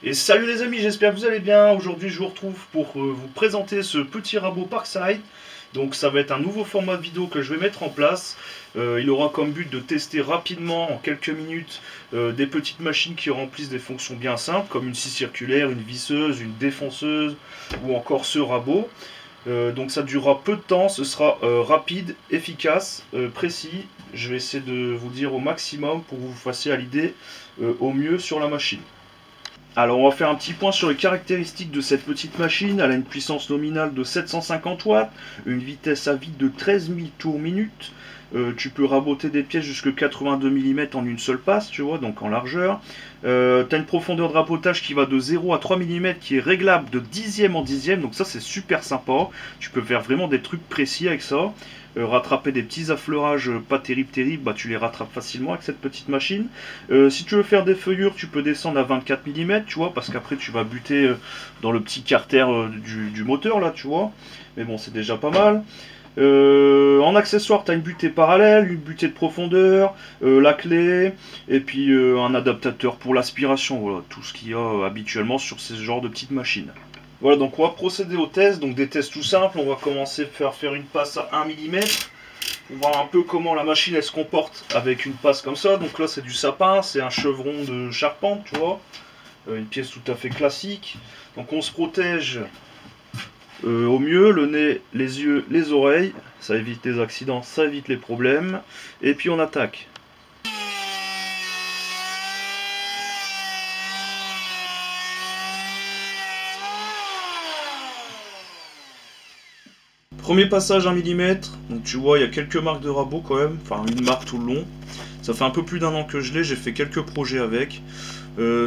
Et salut les amis, j'espère que vous allez bien. Aujourd'hui je vous retrouve pour vous présenter ce petit rabot Parkside. Donc ça va être un nouveau format de vidéo que je vais mettre en place. Il aura comme but de tester rapidement en quelques minutes des petites machines qui remplissent des fonctions bien simples comme une scie circulaire, une visseuse, une défonceuse ou encore ce rabot. Donc ça durera peu de temps, ce sera rapide, efficace, précis. Je vais essayer de vous dire au maximum pour que vous fassiez à l'idée au mieux sur la machine. Alors on va faire un petit point sur les caractéristiques de cette petite machine. Elle a une puissance nominale de 750 watts, une vitesse à vide de 13 000 tours minute. Tu peux raboter des pièces jusqu'à 82 mm en une seule passe, tu vois, donc en largeur. Tu as une profondeur de rabotage qui va de 0 à 3 mm qui est réglable de dixième en dixième, donc ça c'est super sympa. Tu peux faire vraiment des trucs précis avec ça. Rattraper des petits affleurages pas terribles, bah, tu les rattrapes facilement avec cette petite machine. Si tu veux faire des feuillures, tu peux descendre à 24 mm, tu vois, parce qu'après tu vas buter dans le petit carter du moteur là, tu vois. Mais bon, c'est déjà pas mal. En accessoire, tu as une butée parallèle, une butée de profondeur, la clé, et puis un adaptateur pour l'aspiration. Voilà, tout ce qu'il y a habituellement sur ce genre de petites machines. Voilà, donc on va procéder aux tests, donc des tests tout simples. On va commencer par faire une passe à 1 mm pour voir un peu comment la machine elle se comporte avec une passe comme ça. Donc là c'est du sapin, c'est un chevron de charpente, tu vois, une pièce tout à fait classique. Donc on se protège au mieux, le nez, les yeux, les oreilles, ça évite les accidents, ça évite les problèmes. Et puis on attaque. Premier passage 1 mm, donc tu vois il y a quelques marques de rabot quand même, enfin une marque tout le long. Ça fait un peu plus d'un an que je l'ai, j'ai fait quelques projets avec.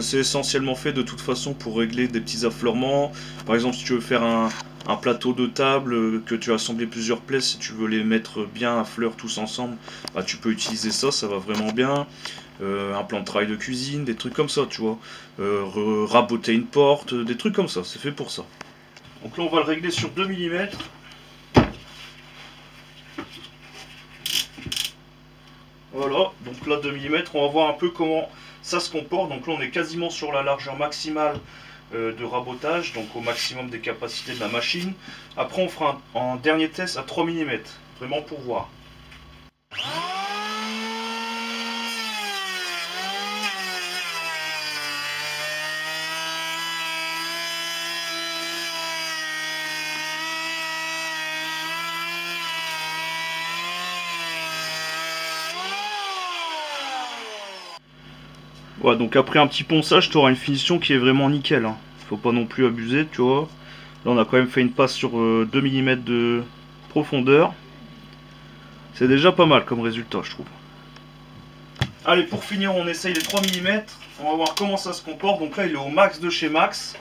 C'est essentiellement fait de toute façon pour régler des petits affleurements. Par exemple si tu veux faire un plateau de table, que tu as assemblé plusieurs pièces, si tu veux les mettre bien à fleur tous ensemble, bah, tu peux utiliser ça, ça va vraiment bien. Un plan de travail de cuisine, des trucs comme ça, tu vois. Raboter une porte, des trucs comme ça, c'est fait pour ça. Donc là on va le régler sur 2 mm. Voilà, donc là 2 mm, on va voir un peu comment ça se comporte. Donc là on est quasiment sur la largeur maximale de rabotage, donc au maximum des capacités de la machine. Après on fera un dernier test à 3 mm, vraiment pour voir. Voilà, donc après un petit ponçage, tu auras une finition qui est vraiment nickel. Hein. Faut pas non plus abuser, tu vois. Là, on a quand même fait une passe sur 2 mm de profondeur. C'est déjà pas mal comme résultat, je trouve. Allez, pour finir, on essaye les 3 mm. On va voir comment ça se comporte. Donc là, il est au max de chez Max.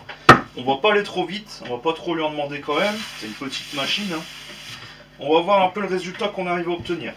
On va pas aller trop vite. On va pas trop lui en demander quand même. C'est une petite machine. Hein. On va voir un peu le résultat qu'on arrive à obtenir.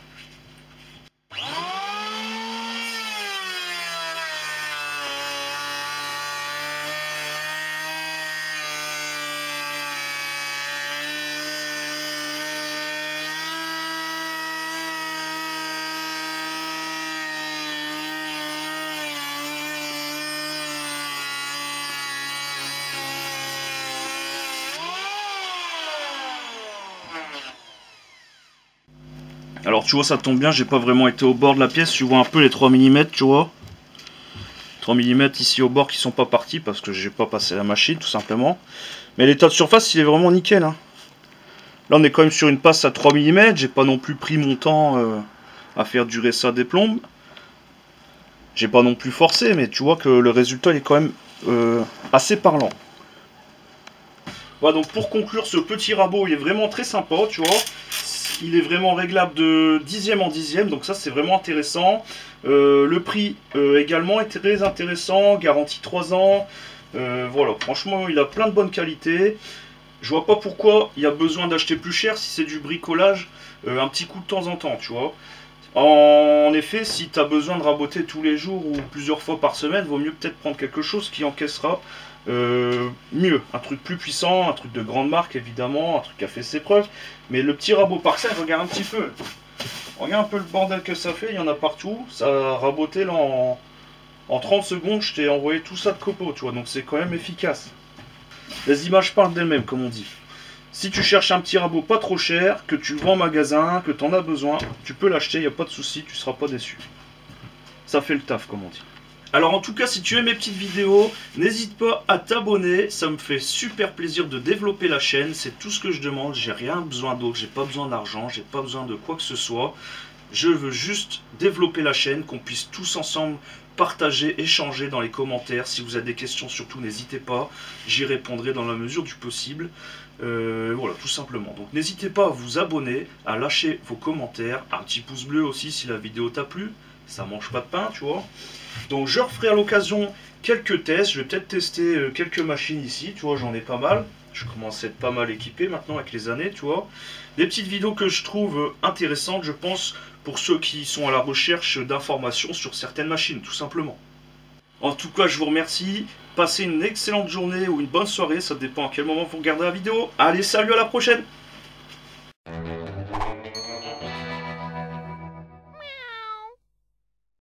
Alors tu vois, ça tombe bien, j'ai pas vraiment été au bord de la pièce. Tu vois un peu les 3 mm, tu vois. 3 mm ici au bord qui sont pas partis parce que j'ai pas passé la machine tout simplement. Mais l'état de surface il est vraiment nickel. Hein. Là on est quand même sur une passe à 3 mm. J'ai pas non plus pris mon temps à faire durer ça des plombes. J'ai pas non plus forcé, mais tu vois que le résultat il est quand même assez parlant. Voilà, donc pour conclure, ce petit rabot il est vraiment très sympa, tu vois. Il est vraiment réglable de dixième en dixième, donc ça c'est vraiment intéressant. Le prix également est très intéressant, garantie 3 ans. Voilà, franchement il a plein de bonnes qualités. Je vois pas pourquoi il y a besoin d'acheter plus cher si c'est du bricolage, un petit coup de temps en temps, tu vois. En effet, si tu as besoin de raboter tous les jours ou plusieurs fois par semaine, vaut mieux peut-être prendre quelque chose qui encaissera mieux, un truc plus puissant, un truc de grande marque évidemment, un truc qui a fait ses preuves. Mais le petit rabot Parkside, regarde un petit peu, regarde un peu le bordel que ça fait, il y en a partout. Ça a raboté là En 30 secondes, je t'ai envoyé tout ça de copeaux, tu vois, donc c'est quand même efficace. Les images parlent d'elles-mêmes, comme on dit. Si tu cherches un petit rabot pas trop cher, que tu le vends en magasin, que tu en as besoin, tu peux l'acheter, il n'y a pas de souci, tu ne seras pas déçu. Ça fait le taf, comme on dit. Alors en tout cas, si tu aimes mes petites vidéos, n'hésite pas à t'abonner, ça me fait super plaisir de développer la chaîne, c'est tout ce que je demande, j'ai rien besoin d'autre, j'ai pas besoin d'argent, j'ai pas besoin de quoi que ce soit. Je veux juste développer la chaîne, qu'on puisse tous ensemble partager, échanger dans les commentaires. Si vous avez des questions, surtout n'hésitez pas, j'y répondrai dans la mesure du possible. Voilà, tout simplement. Donc n'hésitez pas à vous abonner, à lâcher vos commentaires, un petit pouce bleu aussi si la vidéo t'a plu. Ça mange pas de pain, tu vois. Donc je referai à l'occasion quelques tests. Je vais peut-être tester quelques machines ici, tu vois, j'en ai pas mal. Je commence à être pas mal équipé maintenant avec les années, tu vois. Des petites vidéos que je trouve intéressantes, je pense, pour ceux qui sont à la recherche d'informations sur certaines machines, tout simplement. En tout cas, je vous remercie. Passez une excellente journée ou une bonne soirée, ça dépend à quel moment vous regardez la vidéo. Allez, salut, à la prochaine!